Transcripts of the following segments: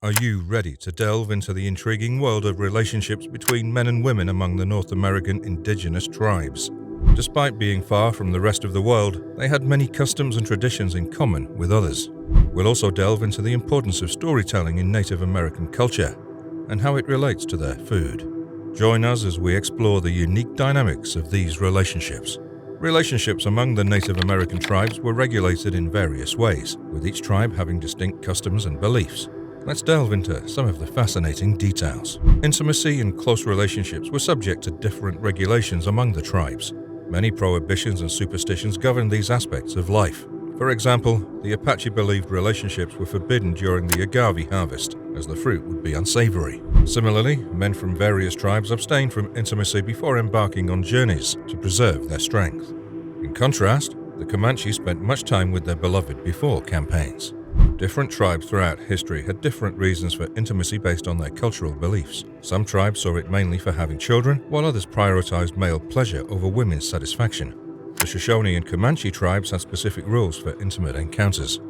Are you ready to delve into the intriguing world of relationships between men and women among the North American indigenous tribes? Despite being far from the rest of the world, they had many customs and traditions in common with others. We'll also delve into the importance of storytelling in Native American culture and how it relates to their food. Join us as we explore the unique dynamics of these relationships. Relationships among the Native American tribes were regulated in various ways, with each tribe having distinct customs and beliefs. Let's delve into some of the fascinating details. Intimacy and close relationships were subject to different regulations among the tribes. Many prohibitions and superstitions governed these aspects of life. For example, the Apache believed relationships were forbidden during the agave harvest, as the fruit would be unsavory. Similarly, men from various tribes abstained from intimacy before embarking on journeys to preserve their strength. In contrast, the Comanche spent much time with their beloved before campaigns. Different tribes throughout history had different reasons for intimacy based on their cultural beliefs. Some tribes saw it mainly for having children, while others prioritized male pleasure over women's satisfaction. The Shoshone and Comanche tribes had specific rules for intimate encounters.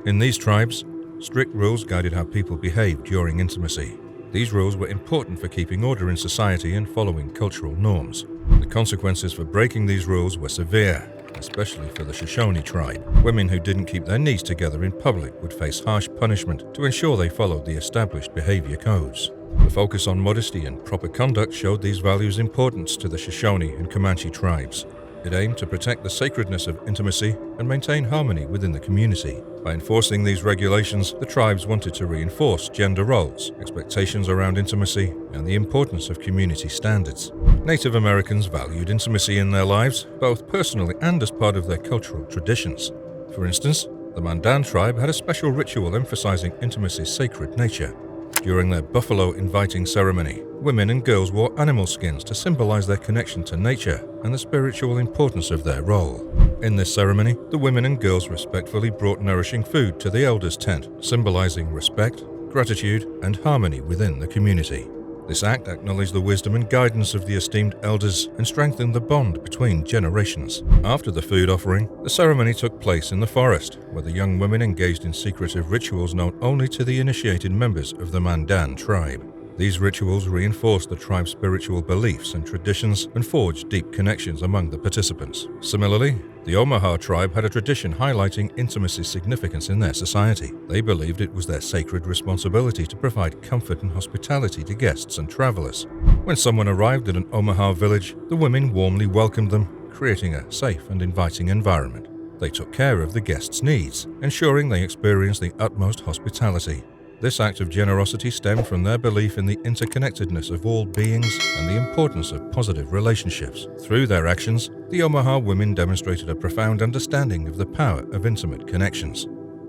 In these tribes, strict rules guided how people behaved during intimacy. These rules were important for keeping order in society and following cultural norms. The consequences for breaking these rules were severe, especially for the Shoshone tribe. Women who didn't keep their knees together in public would face harsh punishment to ensure they followed the established behavior codes. The focus on modesty and proper conduct showed these values' importance to the Shoshone and Comanche tribes. It aimed to protect the sacredness of intimacy and maintain harmony within the community. By enforcing these regulations, the tribes wanted to reinforce gender roles, expectations around intimacy, and the importance of community standards. Native Americans valued intimacy in their lives, both personally and as part of their cultural traditions. For instance, the Mandan tribe had a special ritual emphasizing intimacy's sacred nature. During their buffalo inviting ceremony, women and girls wore animal skins to symbolize their connection to nature and the spiritual importance of their role. In this ceremony, the women and girls respectfully brought nourishing food to the elders' tent, symbolizing respect, gratitude, and harmony within the community. This act acknowledged the wisdom and guidance of the esteemed elders and strengthened the bond between generations. After the food offering, the ceremony took place in the forest, where the young women engaged in secretive rituals known only to the initiated members of the Mandan tribe. These rituals reinforced the tribe's spiritual beliefs and traditions and forged deep connections among the participants. Similarly, the Omaha tribe had a tradition highlighting intimacy's significance in their society. They believed it was their sacred responsibility to provide comfort and hospitality to guests and travelers. When someone arrived at an Omaha village, the women warmly welcomed them, creating a safe and inviting environment. They took care of the guests' needs, ensuring they experienced the utmost hospitality. This act of generosity stemmed from their belief in the interconnectedness of all beings and the importance of positive relationships. Through their actions, the Omaha women demonstrated a profound understanding of the power of intimate connections.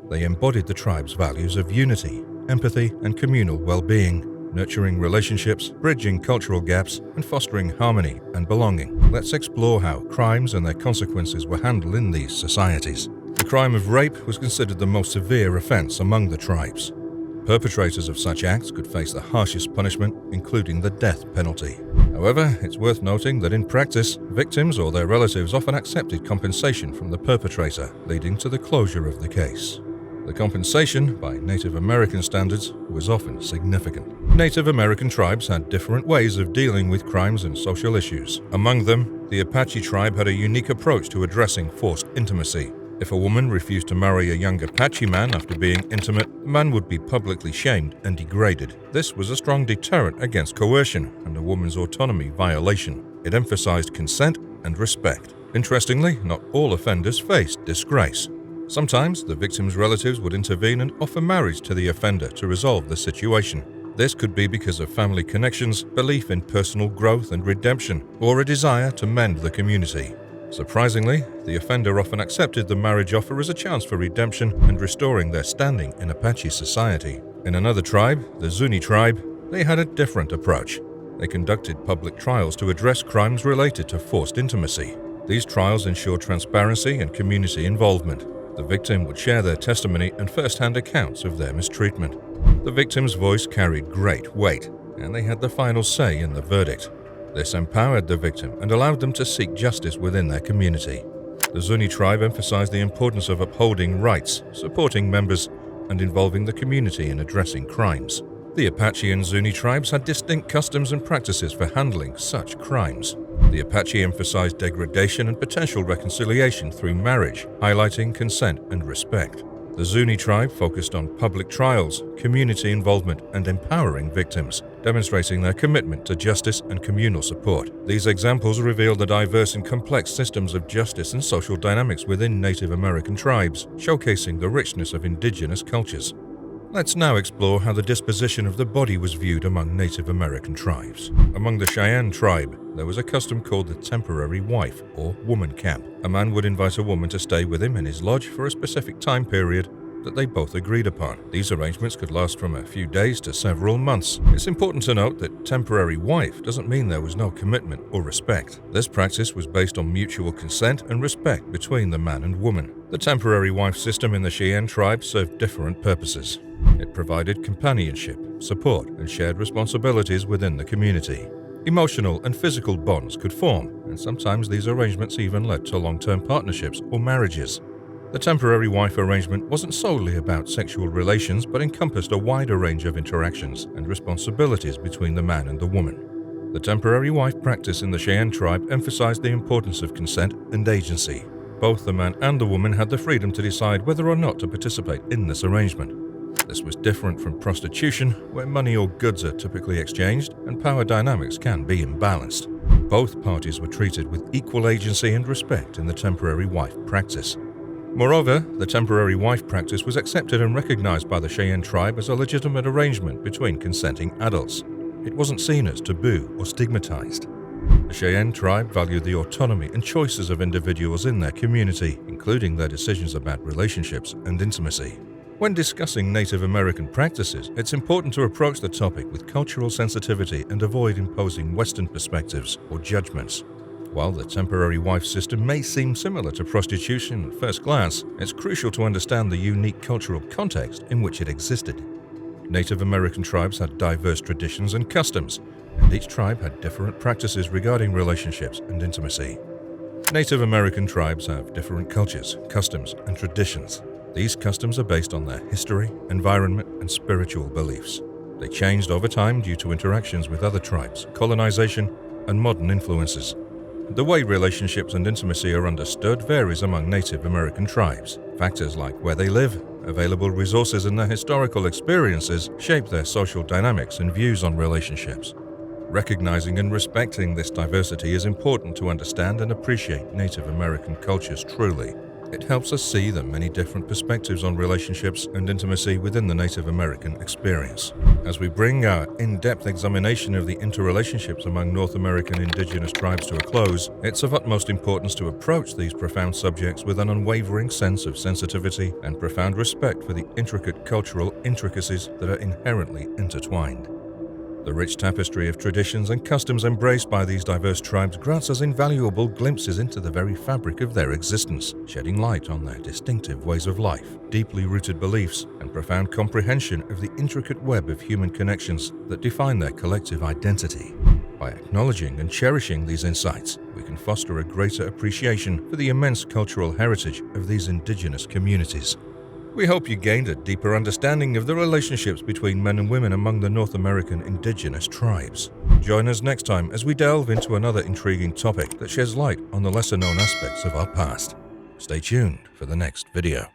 They embodied the tribe's values of unity, empathy, and communal well-being, nurturing relationships, bridging cultural gaps, and fostering harmony and belonging. Let's explore how crimes and their consequences were handled in these societies. The crime of rape was considered the most severe offense among the tribes. Perpetrators of such acts could face the harshest punishment, including the death penalty. However, it's worth noting that in practice, victims or their relatives often accepted compensation from the perpetrator, leading to the closure of the case. The compensation, by Native American standards, was often significant. Native American tribes had different ways of dealing with crimes and social issues. Among them, the Apache tribe had a unique approach to addressing forced intimacy. If a woman refused to marry a young Apache man after being intimate, the man would be publicly shamed and degraded. This was a strong deterrent against coercion and a woman's autonomy violation. It emphasized consent and respect. Interestingly, not all offenders faced disgrace. Sometimes, the victim's relatives would intervene and offer marriage to the offender to resolve the situation. This could be because of family connections, belief in personal growth and redemption, or a desire to mend the community. Surprisingly, the offender often accepted the marriage offer as a chance for redemption and restoring their standing in Apache society. In another tribe, the Zuni tribe, they had a different approach. They conducted public trials to address crimes related to forced intimacy. These trials ensured transparency and community involvement. The victim would share their testimony and first-hand accounts of their mistreatment. The victim's voice carried great weight, and they had the final say in the verdict. This empowered the victim and allowed them to seek justice within their community. The Zuni tribe emphasized the importance of upholding rights, supporting members, and involving the community in addressing crimes. The Apache and Zuni tribes had distinct customs and practices for handling such crimes. The Apache emphasized degradation and potential reconciliation through marriage, highlighting consent and respect. The Zuni tribe focused on public trials, community involvement, and empowering victims, demonstrating their commitment to justice and communal support. These examples reveal the diverse and complex systems of justice and social dynamics within Native American tribes, showcasing the richness of indigenous cultures. Let's now explore how the disposition of the body was viewed among Native American tribes. Among the Cheyenne tribe, there was a custom called the temporary wife, or woman camp. A man would invite a woman to stay with him in his lodge for a specific time period that they both agreed upon. These arrangements could last from a few days to several months. It's important to note that temporary wife doesn't mean there was no commitment or respect. This practice was based on mutual consent and respect between the man and woman. The temporary wife system in the Cheyenne tribe served different purposes. It provided companionship, support, and shared responsibilities within the community. Emotional and physical bonds could form, and sometimes these arrangements even led to long-term partnerships or marriages. The temporary wife arrangement wasn't solely about sexual relations, but encompassed a wider range of interactions and responsibilities between the man and the woman. The temporary wife practice in the Cheyenne tribe emphasized the importance of consent and agency. Both the man and the woman had the freedom to decide whether or not to participate in this arrangement. This was different from prostitution, where money or goods are typically exchanged and power dynamics can be imbalanced. Both parties were treated with equal agency and respect in the temporary wife practice. Moreover, the temporary wife practice was accepted and recognized by the Cheyenne tribe as a legitimate arrangement between consenting adults. It wasn't seen as taboo or stigmatized. The Cheyenne tribe valued the autonomy and choices of individuals in their community, including their decisions about relationships and intimacy. When discussing Native American practices, it's important to approach the topic with cultural sensitivity and avoid imposing Western perspectives or judgments. While the temporary wife system may seem similar to prostitution at first glance, it's crucial to understand the unique cultural context in which it existed. Native American tribes had diverse traditions and customs, and each tribe had different practices regarding relationships and intimacy. Native American tribes have different cultures, customs, and traditions. These customs are based on their history, environment, and spiritual beliefs. They changed over time due to interactions with other tribes, colonization, and modern influences. The way relationships and intimacy are understood varies among Native American tribes. Factors like where they live, available resources, and their historical experiences shape their social dynamics and views on relationships. Recognizing and respecting this diversity is important to understand and appreciate Native American cultures truly. It helps us see the many different perspectives on relationships and intimacy within the Native American experience. As we bring our in-depth examination of the interrelationships among North American indigenous tribes to a close, it's of utmost importance to approach these profound subjects with an unwavering sense of sensitivity and profound respect for the intricate cultural intricacies that are inherently intertwined. The rich tapestry of traditions and customs embraced by these diverse tribes grants us invaluable glimpses into the very fabric of their existence, shedding light on their distinctive ways of life, deeply rooted beliefs, and profound comprehension of the intricate web of human connections that define their collective identity. By acknowledging and cherishing these insights, we can foster a greater appreciation for the immense cultural heritage of these indigenous communities. We hope you gained a deeper understanding of the relationships between men and women among the North American indigenous tribes. Join us next time as we delve into another intriguing topic that sheds light on the lesser-known aspects of our past. Stay tuned for the next video.